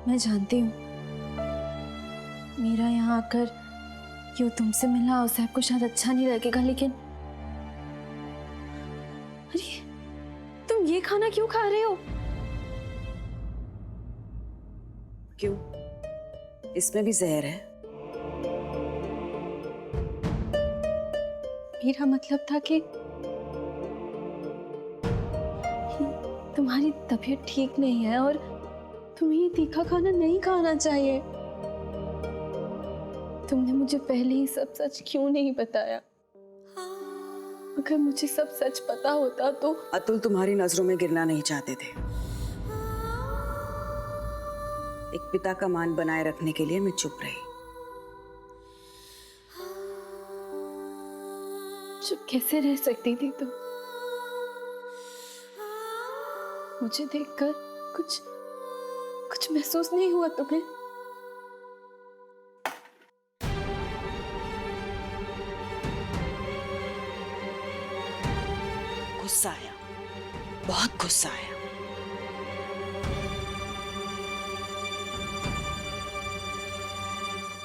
मैं जानती हूँ मीरा यहाँ आकर यूँ तुमसे मिलना उसे आपको शायद अच्छा नहीं लगेगा, लेकिन अरे तुम ये खाना क्यों खा रहे हो? क्यों? इसमें भी जहर है? मेरा मतलब था कि तुम्हारी तबीयत ठीक नहीं है और तुम्हें ये तीखा खाना नहीं खाना चाहिए। तुमने मुझे पहले ही सब सच क्यों नहीं बताया? अगर मुझे सब सच पता होता तो। अतुल तुम्हारी नजरों में गिरना नहीं चाहते थे। एक पिता का मान बनाए रखने के लिए मैं चुप रही। चुप कैसे रह सकती थी तुम? मुझे देखकर कुछ महसूस नहीं हुआ तुम्हें? गुस्सा आया, बहुत गुस्सा आया।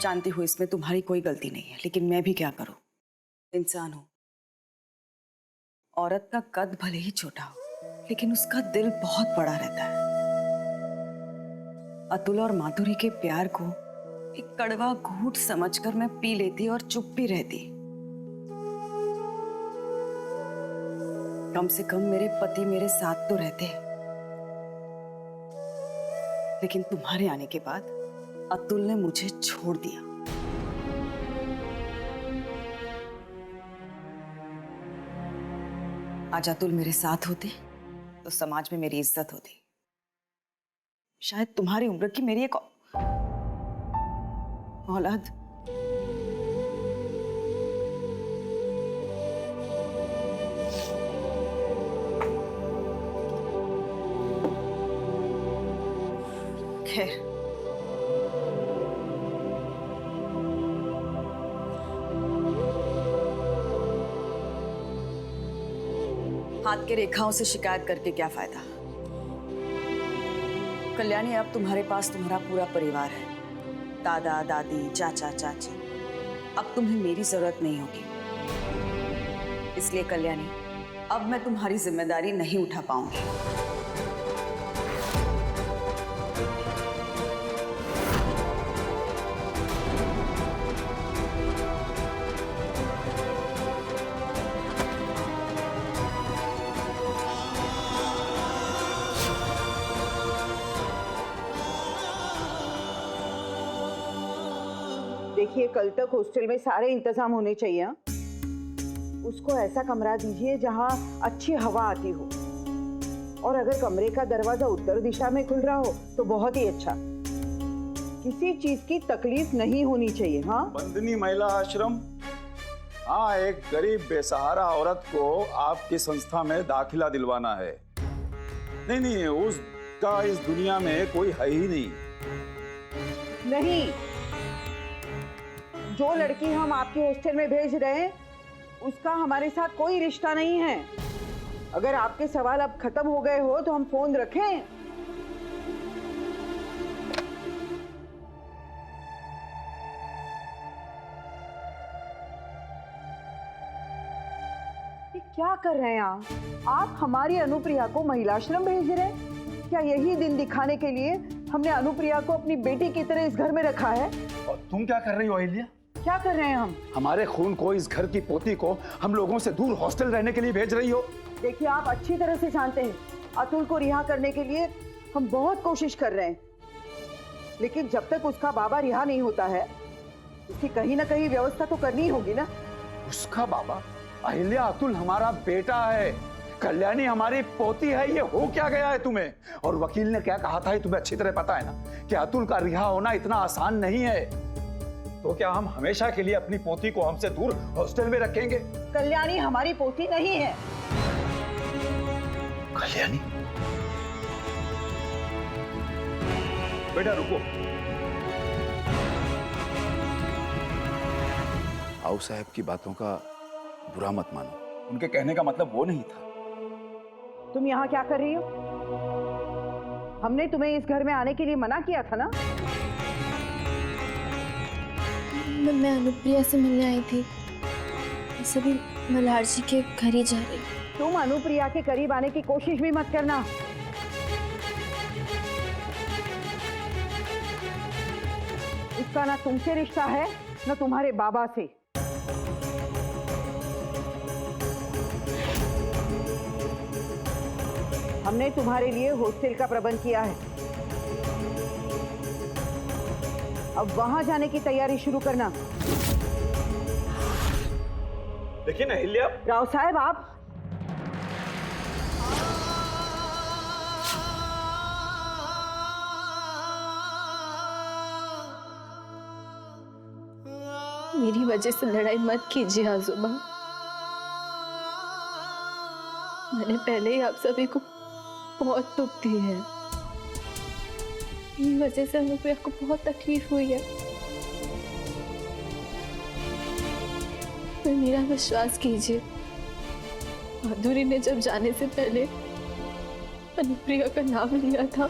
जानती हूँ इसमें तुम्हारी कोई गलती नहीं है, लेकिन मैं भी क्या करूं? इंसान हूं। औरत का कद भले ही छोटा हो, लेकिन उसका दिल बहुत बड़ा रहता है। अतुल और माधुरी के प्यार को एक कड़वा घूंट समझकर मैं पी लेती और चुप भी रहती। कम से कम मेरे पति मेरे साथ तो रहते। लेकिन तुम्हारे आने के बाद अतुल ने मुझे छोड़ दिया। आज अतुल मेरे साथ होते तो समाज में मेरी इज्जत होती। शायद तुम्हारी उम्र की मेरी एक औलाद खैर, हाथ के रेखाओं से शिकायत करके क्या फायदा? कल्याणी, अब तुम्हारे पास तुम्हारा पूरा परिवार है। दादा दादी, चाचा चाची। अब तुम्हें मेरी जरूरत नहीं होगी। इसलिए कल्याणी, अब मैं तुम्हारी जिम्मेदारी नहीं उठा पाऊंगी। देखिए, कल तक हॉस्टल में सारे इंतजाम होने चाहिए। हाँ? उसको ऐसा कमरा दीजिए जहां अच्छी हवा आती हो, और अगर कमरे का दरवाजा उत्तर दिशा में खुल रहा हो तो बहुत ही अच्छा। किसी चीज की तकलीफ नहीं होनी चाहिए। हाँ, बंदनी महिला आश्रम। हाँ, एक गरीब बेसहारा औरत को आपकी संस्था में दाखिला दिलवाना है। नहीं, उसका इस दुनिया में कोई है ही नहीं। नहीं, जो लड़की हम आपके हॉस्टल में भेज रहे हैं उसका हमारे साथ कोई रिश्ता नहीं है। अगर आपके सवाल अब खत्म हो गए हो तो हम फोन रखें। ये क्या कर रहे हैं आप हमारी अनुप्रिया को महिलाश्रम भेज रहे हैं? क्या यही दिन दिखाने के लिए हमने अनुप्रिया को अपनी बेटी की तरह इस घर में रखा है? और तुम क्या कर रही हो अहिल्या? क्या कर रहे हैं हम? हमारे खून को, इस घर की पोती को हम लोगों से दूर हॉस्टल रहने के लिए भेज रही हो। देखिए, आप अच्छी तरह से जानते हैं अतुल को रिहा करने के लिए हम बहुत कोशिश कर रहे हैं, लेकिन जब तक उसका बाबा रिहा नहीं होता है उसकी कहीं ना कहीं व्यवस्था तो करनी होगी ना। उसका बाबा? अहिल्या, अतुल हमारा बेटा है, कल्याणी हमारी पोती है। ये हो क्या गया है तुम्हें? और वकील ने क्या कहा था ये तुम्हें अच्छी तरह पता है ना, कि अतुल का रिहा होना इतना आसान नहीं है। तो क्या हम हमेशा के लिए अपनी पोती को हमसे दूर हॉस्टल में रखेंगे? कल्याणी हमारी पोती नहीं है। कल्याणी, बेटा रुको। आओ साहब की बातों का बुरा मत मानो, उनके कहने का मतलब वो नहीं था। तुम यहाँ क्या कर रही हो? हमने तुम्हें इस घर में आने के लिए मना किया था ना। मैं अनुप्रिया से मिलने आई थी। सभी मल्हार जी के घर ही जा रही। तुम अनुप्रिया के करीब आने की कोशिश भी मत करना। उसका ना तुमसे रिश्ता है ना तुम्हारे बाबा से। हमने तुम्हारे लिए हॉस्टल का प्रबंध किया है। अब वहां जाने की तैयारी शुरू करना। लेकिन अहिल्या, राव साहब आप मेरी वजह से लड़ाई मत कीजिए आजोबा। मैंने पहले ही आप सभी को बहुत दुख दी है। मेरी वजह से अनुप्रिया को बहुत तकलीफ हुई है। पर मेरा विश्वास कीजिए, माधुरी ने जब जाने से पहले अनुप्रिया का नाम लिया था,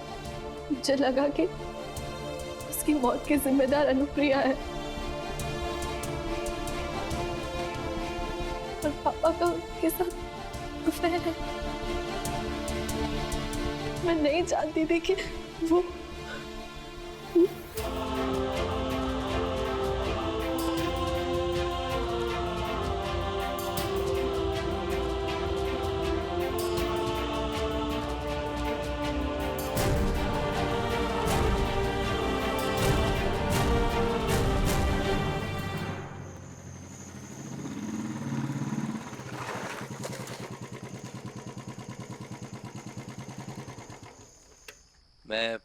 मुझे लगा कि उसकी मौत की जिम्मेदार अनुप्रिया है। और पापा का उनके साथ अफेयर है। मैं नहीं जानती थी कि वो मैं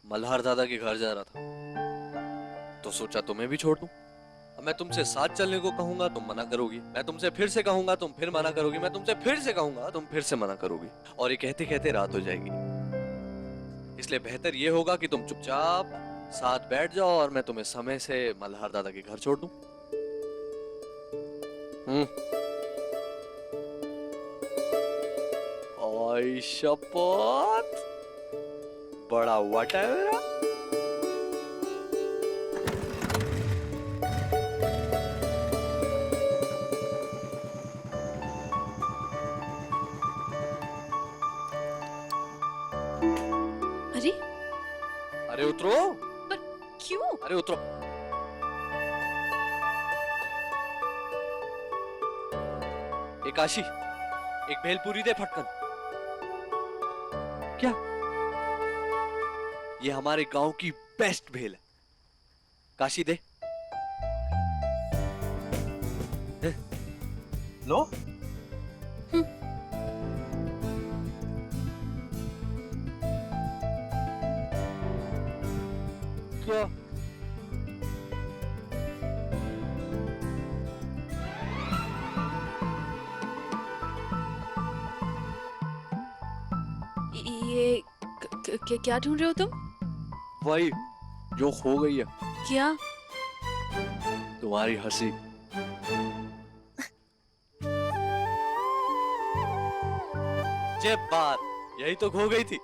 मल्हार दादा के घर जा रहा था तो सोचा तुम्हें भी छोड़ दूं। अब मैं तुमसे साथ चलने को कहूंगा तुम मना करोगी, मैं तुमसे फिर से कहूंगा तुम फिर मना करोगी, मैं तुमसे फिर से कहूंगा तुम फिर से मना करोगी, और ये कहते कहते रात हो जाएगी। इसलिए बेहतर ये होगा कि तुम चुपचाप साथ बैठ जाओ और मैं तुम्हें समय से मल्हार दादा के घर छोड़ दूं। ओए शपथ, बड़ा वट है मेरा। अरे अरे उतरो। पर क्यों? अरे उतरो। एक काशी, एक भेलपूरी दे फटकन। क्या? ये हमारे गांव की बेस्ट भेल है। काशी दे। लो। क्या? ये क्या ढूंढ रहे हो तुम? वही जो खो गई है, क्या? तुम्हारी हंसी। जे बात, यही तो खो गई थी।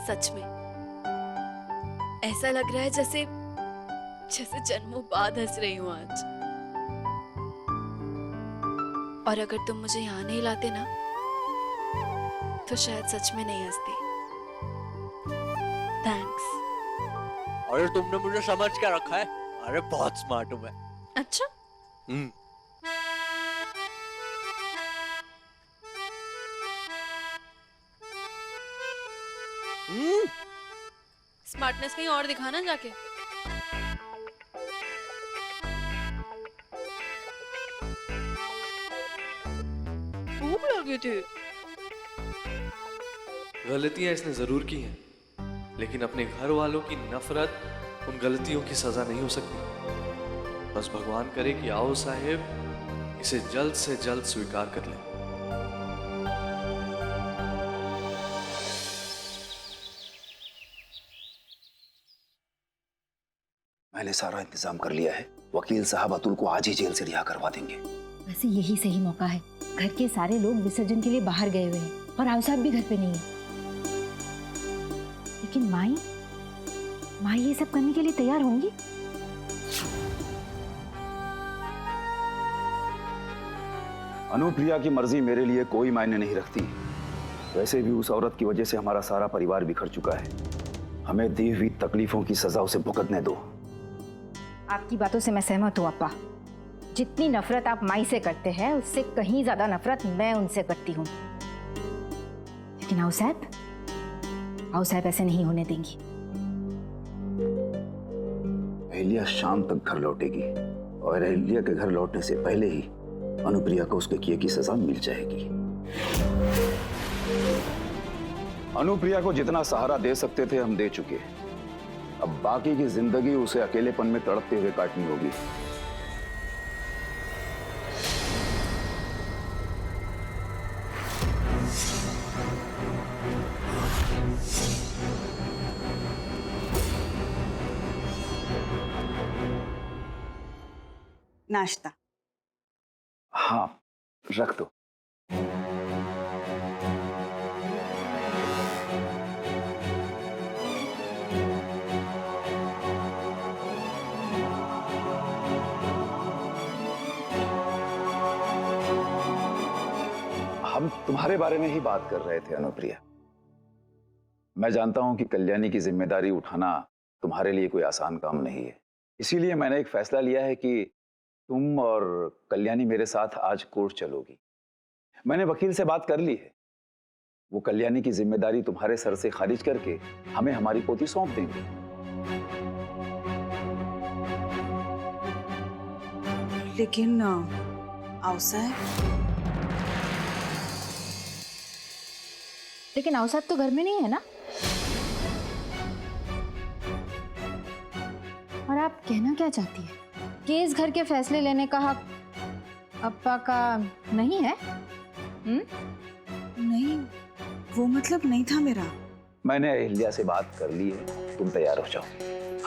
सच में ऐसा लग रहा है जैसे जन्मों बाद हंस रही हूँ आज। और अगर तुम मुझे यहाँ नहीं लाते ना, तो शायद सच में नहीं हंसती। थैंक्स। अरे तुमने मुझे समझ क्या रखा है? अरे बहुत स्मार्ट हूँ मैं। अच्छा? स्मार्टनेस कहीं और दिखाना जाके। भूख लगी थी। गलतियां इसने जरूर की हैं, लेकिन अपने घर वालों की नफरत उन गलतियों की सजा नहीं हो सकती। बस भगवान करे कि आओ साहेब इसे जल्द से जल्द स्वीकार कर लें। मैंने सारा इंतजाम कर लिया है। वकील साहब अतुल को आज ही जेल से रिहा करवा देंगे। वैसे यही सही मौका है घर के सारे लोग विसर्जन के लिए बाहर गए हुए हैं और राव साहब भी घर पे नहीं है। लेकिन माई ये सब करने के लिए तैयार होंगी? अनुप्रिया की मर्जी मेरे लिए कोई मायने नहीं रखती। वैसे भी उस औरत की वजह से हमारा सारा परिवार बिखर चुका है। हमें दी हुई तकलीफों की सजा उसे भुगतने दो। आपकी बातों से मैं सहमत हूँ अप्पा। जितनी नफरत आप माई से करते हैं उससे कहीं ज्यादा नफरत मैं उनसे करती हूँ। लेकिन आओ साहब ऐसे नहीं होने देंगी। अहिल्या शाम तक घर लौटेगी और अहिल्या के घर लौटने से पहले ही अनुप्रिया को उसके किए की सजा मिल जाएगी। अनुप्रिया को जितना सहारा दे सकते थे हम दे चुके। अब बाकी की जिंदगी उसे अकेलेपन में तड़पते हुए काटनी होगी। नाश्ता। हाँ, रख दो। हम तुम्हारे बारे में ही बात कर रहे थे अनुप्रिया। मैं जानता हूं कि कल्याणी की जिम्मेदारी उठाना तुम्हारे लिए कोई आसान काम नहीं है। इसीलिए मैंने एक फैसला लिया है कि तुम और कल्याणी मेरे साथ आज कोर्ट चलोगी। मैंने वकील से बात कर ली है। वो कल्याणी की जिम्मेदारी तुम्हारे सर से खारिज करके हमें हमारी पोती सौंप देंगे। लेकिन आओ साहब, लेकिन आओ साहब तो घर में नहीं है ना? और आप कहना क्या चाहती है कि इस घर के फैसले लेने का हक अप्पा का नहीं है? नहीं, वो मतलब नहीं था मेरा। मैंने अहिल्या से बात कर ली है। तुम तैयार हो जाओ,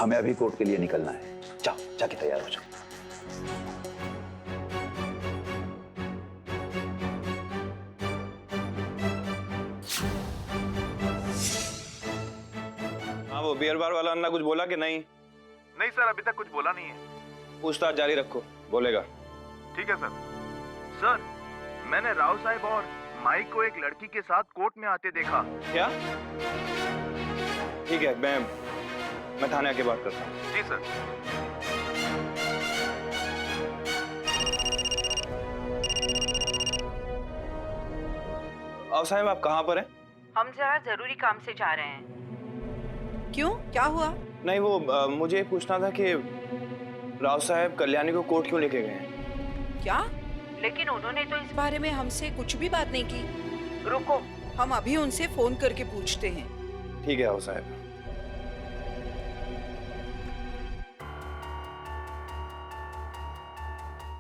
हमें अभी कोर्ट के लिए निकलना है। जाओ, जाके तैयार हो जाओ। हाँ, वो बियर बार वाला अन्ना कुछ बोला कि नहीं? नहीं सर, अभी तक कुछ बोला नहीं है। पूछताछ जारी रखो, बोलेगा। ठीक है सर। सर, मैंने राव साहब और माइक को एक लड़की के साथ कोर्ट में आते देखा। क्या? ठीक है, मैं थाने आके बात करता हूँ। जी सर। अब साहब आप कहाँ पर हैं? हम जरा जरूरी काम से जा रहे हैं। क्यों, क्या हुआ? नहीं, वो मुझे पूछना था कि राव साहब कल्याणी को कोर्ट क्यों लेके गए हैं? क्या? लेकिन उन्होंने तो इस बारे में हमसे कुछ भी बात नहीं की। रुको, हम अभी उनसे फोन करके पूछते हैं। ठीक है राव साहब।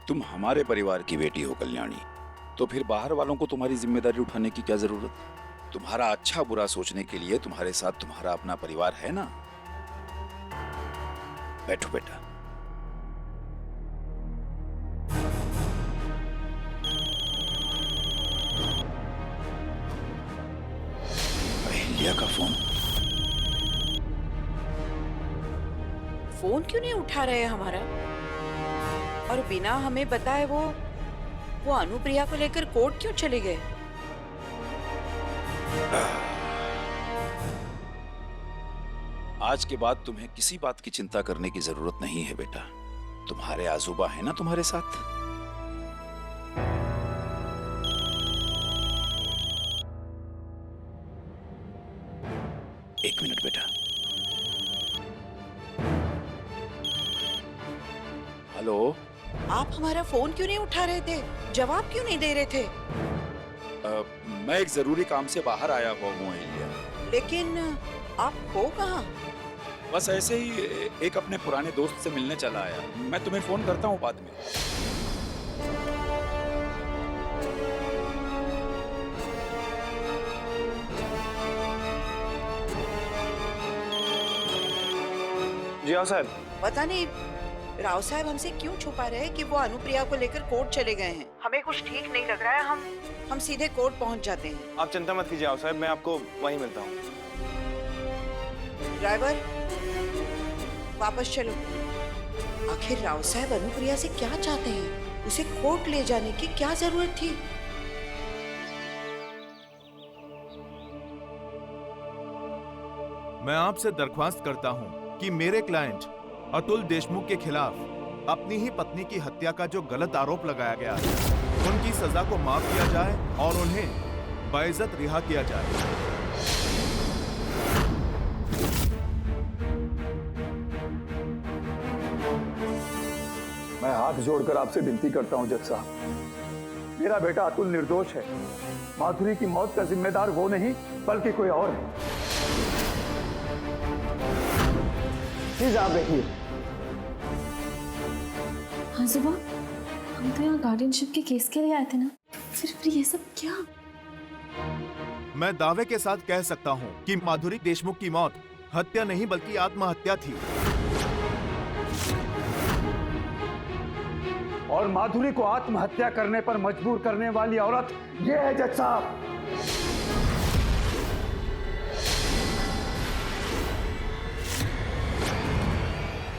तुम हमारे परिवार की बेटी हो कल्याणी, तो फिर बाहर वालों को तुम्हारी जिम्मेदारी उठाने की क्या जरूरत? तुम्हारा अच्छा बुरा सोचने के लिए तुम्हारे साथ तुम्हारा अपना परिवार है ना। बैठो बेटा। अहिल्या का फोन। फोन क्यों नहीं उठा रहे हमारा? और बिना हमें बताए वो अनुप्रिया को लेकर कोर्ट क्यों चले गए? आज के बाद तुम्हें किसी बात की चिंता करने की जरूरत नहीं है बेटा। तुम्हारे आजूबा है ना तुम्हारे साथ। एक मिनट बेटा। हेलो। आप हमारा फोन क्यों नहीं उठा रहे थे? जवाब क्यों नहीं दे रहे थे? मैं एक जरूरी काम से बाहर आया हुआ हूँ अहिल्या। लेकिन आप हो कहाँ? बस ऐसे ही एक अपने पुराने दोस्त से मिलने चला आया। मैं तुम्हें फोन करता हूँ बाद में। जी हाँ साहब। पता नहीं राव साहब हमसे क्यों छुपा रहे हैं कि वो अनुप्रिया को लेकर कोर्ट चले गए हैं? हमें कुछ ठीक नहीं लग रहा है। हम सीधे कोर्ट पहुंच जाते हैं। आप चिंता मत कीजिए राव साहब, मैं आपको वहीं मिलता हूँ। ड्राइवर, वापस चलो। आखिर राव साहब अनुप्रिया से क्या चाहते हैं? उसे कोर्ट ले जाने की क्या जरूरत थी? मैं आपसे दरख्वास्त करता हूं कि मेरे क्लाइंट अतुल देशमुख के खिलाफ अपनी ही पत्नी की हत्या का जो गलत आरोप लगाया गया है, उनकी सजा को माफ किया जाए और उन्हें बाइज्जत रिहा किया जाए। मैं हाथ जोड़कर आपसे विनती करता हूं जज साहब, मेरा बेटा अतुल निर्दोष है। माधुरी की मौत का जिम्मेदार वो नहीं बल्कि कोई और है। प्लीज आप बैठिए। हाँ सुबह, हम तो यहाँ गार्डियनशिप के केस के लिए आए थे ना, फिर ये सब क्या? मैं दावे के साथ कह सकता हूं कि माधुरी देशमुख की मौत हत्या नहीं बल्कि आत्महत्या थी। और माधुरी को आत्महत्या करने पर मजबूर करने वाली औरत ये है जज साहब।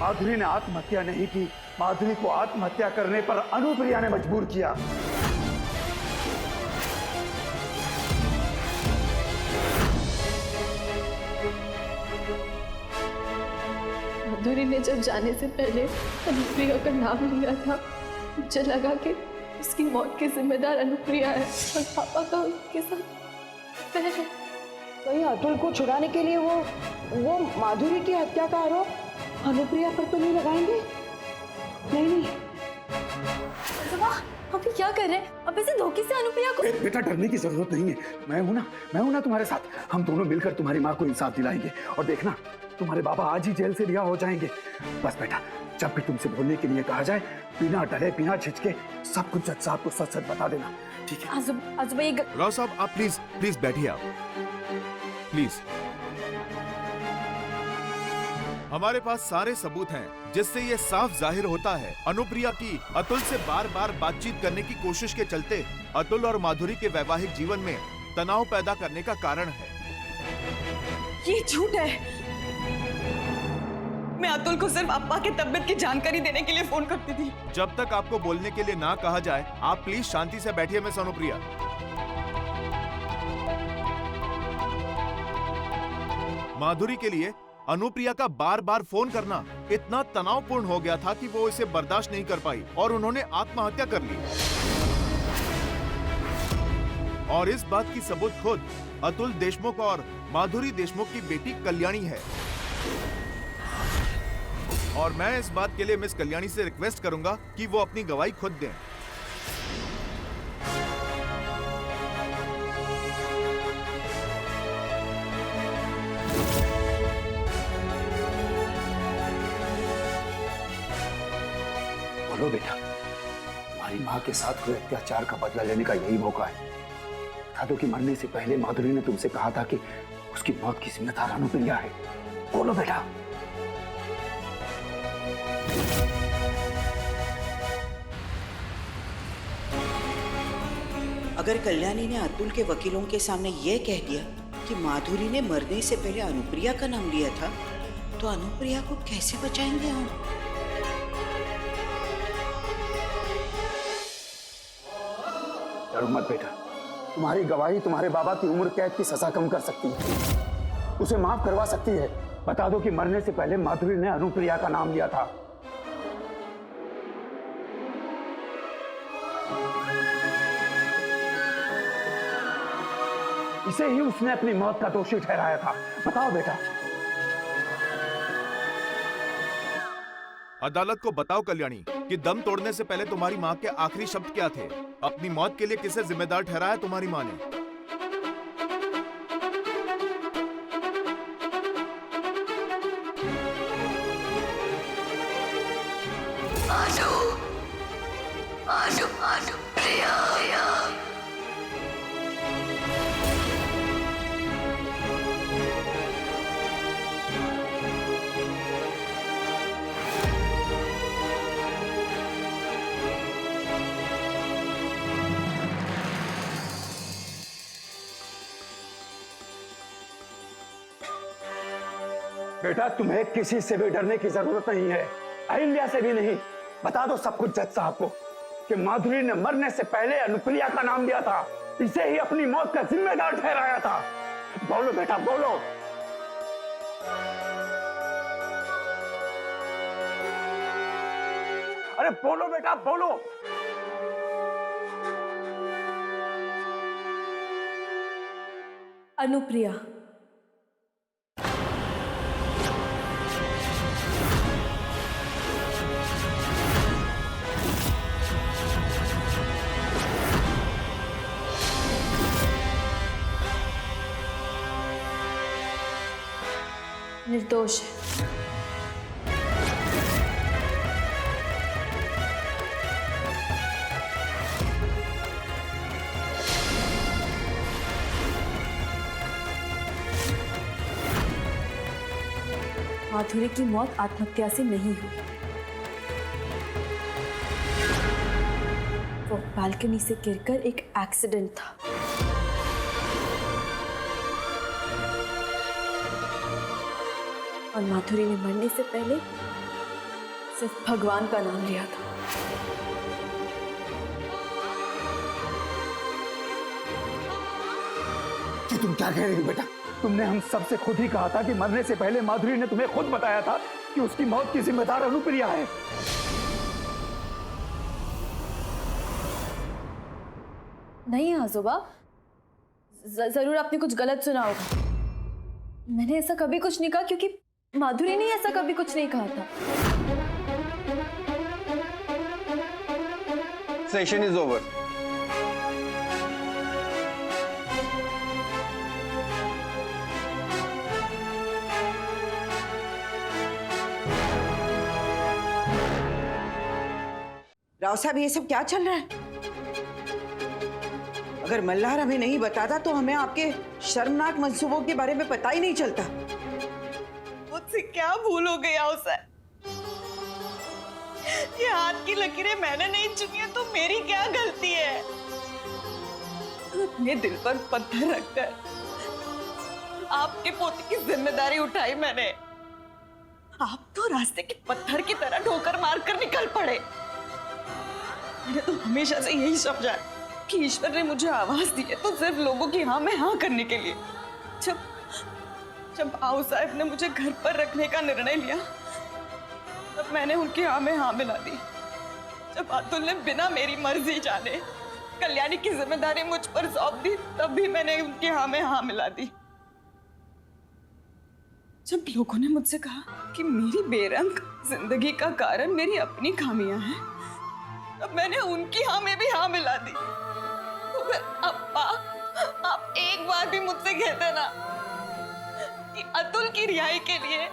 माधुरी ने आत्महत्या नहीं की, माधुरी को आत्महत्या करने पर अनुप्रिया ने मजबूर किया। माधुरी ने जब जाने से पहले अनुप्रिया का नाम लिया था, मुझे लगा कि उसकी मौत की जिम्मेदार अनुप्रिया है और पापा का उसके साथ प्यार है। कहीं अतुल को छुड़ाने के लिए वो माधुरी की हत्या का आरोप अनुप्रिया पर तो नहीं लगाएंगे? नहीं। आप क्या कर रहे हैं? अब इसे धोखे से अनुप्रिया को। बेटा डरने की जरूरत नहीं है, मैं हूं ना तुम्हारे साथ। हम दोनों मिलकर तुम्हारी माँ को इंसाफ दिलाएंगे और देखना तुम्हारे बाबा आज ही जेल से रिहा हो जाएंगे। बस बेटा, जब भी तुमसे बोलने के लिए कहा जाए, बिना डरे बिना झिझके सब कुछ जज साहब को सच सच बता देना, ठीक है? राव साहब, आप प्लीज बैठिए। आप प्लीज, हमारे पास सारे सबूत हैं जिससे ये साफ जाहिर होता है अनुप्रिया की अतुल से बार बार बातचीत करने की कोशिश के चलते अतुल और माधुरी के वैवाहिक जीवन में तनाव पैदा करने का कारण है। ये झूठ है। मैं अतुल को सिर्फ अप्पा की तबीयत की जानकारी देने के लिए फोन करती थी। जब तक आपको बोलने के लिए ना कहा जाए, आप प्लीज शांति से बैठिए मिस अनुप्रिया। माधुरी के लिए अनुप्रिया का बार बार फोन करना इतना तनावपूर्ण हो गया था कि वो इसे बर्दाश्त नहीं कर पाई और उन्होंने आत्महत्या कर ली। और इस बात की सबूत खुद अतुल देशमुख और माधुरी देशमुख की बेटी कल्याणी है। और मैं इस बात के लिए मिस कल्याणी से रिक्वेस्ट करूंगा कि वो अपनी गवाही खुद दें। बोलो बेटा, तुम्हारी माँ के साथ हुए अत्याचार का बदला लेने का यही मौका है। बता दो कि मरने से पहले माधुरी ने तुमसे कहा था कि उसकी मौत की जिम्मेदार अनुप्रिया है। बोलो बेटा। अगर कल्याणी ने अतुल के वकीलों के सामने यह कह दिया कि माधुरी ने मरने से पहले अनुप्रिया का नाम लिया था, तो अनुप्रिया को कैसे बचाएंगे हम? डरो मत बेटा, तुम्हारी गवाही तुम्हारे बाबा की उम्र कैद की सजा कम कर सकती है, उसे माफ करवा सकती है। बता दो कि मरने से पहले माधुरी ने अनुप्रिया का नाम लिया था। इसे ही उसने अपनी मौत का दोषी ठहराया था। बताओ बेटा। अदालत को बताओ कल्याणी कि दम तोड़ने से पहले तुम्हारी माँ के आखिरी शब्द क्या थे? अपनी मौत के लिए किसे जिम्मेदार ठहराया तुम्हारी माँ ने? बेटा तुम्हें किसी से भी डरने की जरूरत नहीं है, अहिल्या से भी नहीं। बता दो सब कुछ जज साहब को कि माधुरी ने मरने से पहले अनुप्रिया का नाम लिया था, इसे ही अपनी मौत का जिम्मेदार ठहराया था। बोलो बेटा बोलो। अरे बोलो बेटा बोलो। अनुप्रिया। निर्दोष है। माधुरी की मौत आत्महत्या से नहीं हुई, वो बालकनी से गिरकर एक एक्सीडेंट था। और माधुरी ने मरने से पहले सिर्फ भगवान का नाम लिया था। कि तुम क्या कह रही हो बेटा? तुमने हम सबसे खुद ही कहा था कि मरने से पहले माधुरी ने तुम्हें खुद बताया था कि उसकी मौत की जिम्मेदार अनुप्रिया है। नहीं आजोबा, जरूर आपने कुछ गलत सुना होगा। मैंने ऐसा कभी कुछ नहीं कहा, क्योंकि माधुरी ने ऐसा कभी कुछ नहीं कहा था। Session is over. राव साहब, ये सब क्या चल रहा है? अगर मल्हार हमें नहीं बताता तो हमें आपके शर्मनाक मंसूबों के बारे में पता ही नहीं चलता। मुझसे क्या भूल हो गई उसे? ये हाथ की लकीरें मैंने नहीं चुनी है तो मेरी क्या गलती है? अपने दिल पर पत्थर रखकर आपके पोते की जिम्मेदारी उठाई मैंने। आप तो रास्ते के पत्थर की तरह ठोकर मारकर निकल पड़े। मैंने तो हमेशा से यही समझा कि ईश्वर ने मुझे आवाज दी है तो सिर्फ लोगों की हाँ में हाँ करने के लिए। जब आओ साहब ने मुझे घर पर रखने का निर्णय लिया तब मैंने उनकी हाँ में हाँ मिला दी। जब अतुल ने बिना मेरी मर्जी जाने कल्याणी की जिम्मेदारी मुझ पर सौंप दी तब भी मैंने उनकी हाँ में हाँ मिला दी। जब लोगों ने मुझसे कहा कि मेरी बेरंग जिंदगी का कारण मेरी अपनी खामियां हैं, तब मैंने उनकी हाँ में भी हाँ मिला दी। तो फिर अप्पा, आप एक बार भी मुझसे कहते ना कि अतुल की रिहाई के लिए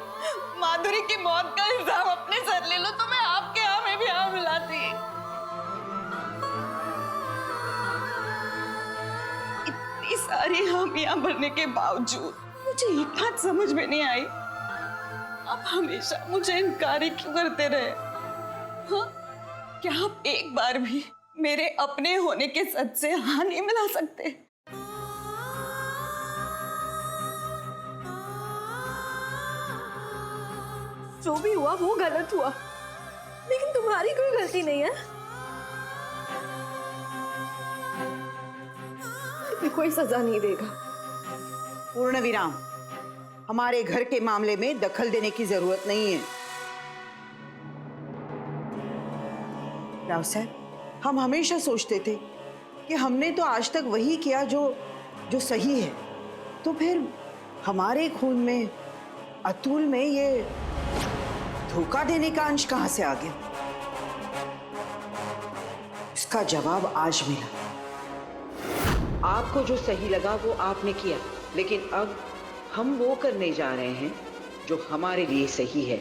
माधुरी की मौत का इल्जाम अपने सर ले लो, तो मैं आपके हाँ में भी हाँ मिलाती। इतनी सारी हामियां भरने के बावजूद मुझे एक बात समझ में नहीं आई, आप हमेशा मुझे इनकार ही क्यों करते रहे? हाँ? क्या आप एक बार भी मेरे अपने होने के सच से हाँ नहीं मिला सकते? जो भी हुआ वो गलत हुआ, लेकिन तुम्हारी कोई गलती नहीं है। तुम्हें कोई सजा नहीं देगा। पूर्ण विराम। हमारे घर के मामले में दखल देने की जरूरत नहीं है। राव साहब, हम हमेशा सोचते थे कि हमने तो आज तक वही किया जो सही है, तो फिर हमारे खून में, अतुल में ये धोखा देने का अंश कहां से आ गया? इसका जवाब आज मिला। आपको जो सही लगा वो आपने किया, लेकिन अब हम वो करने जा रहे हैं जो हमारे लिए सही है।